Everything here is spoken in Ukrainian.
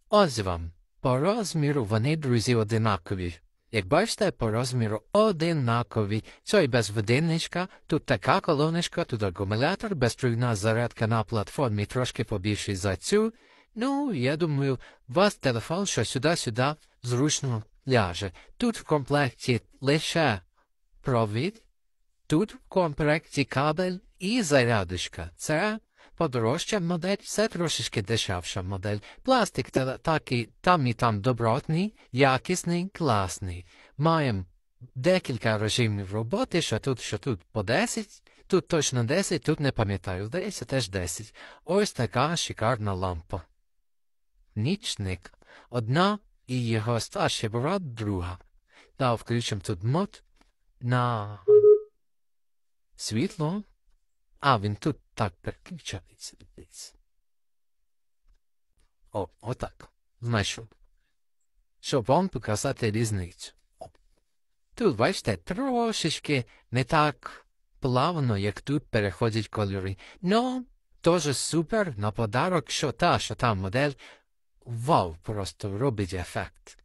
Ось вам. По розміру вони, друзі, одинакові. Як бачите, по розміру одинакові. Це і без годинничка, тут така колоночка, тут акумулятор, безструйна зарядка на платформі трошки побільший за цю. Ну, я думаю, у вас телефон, що сюди-сюди зручно ляже. Тут в комплекті лише провід, тут в комплекті кабель і зарядочка. Це подорожча модель, це трошечки дешевша модель. Пластик такий там і там добротний, якісний, класний. Маємо декілька режимів роботи, що тут по 10, тут точно 10, тут не пам'ятаю, здається теж 10. Ось така шикарна лампа. Нічник. Одна і його старший брат друга. Та включимо тут мод на світло. А, він тут так переключається. Отак. Знайшов. Щоб вам показати різницю. Тут, бачите, трошечки не так плавно, як тут переходять кольори. Ну, теж супер на подарок, що та модель, вау, просто робить ефект.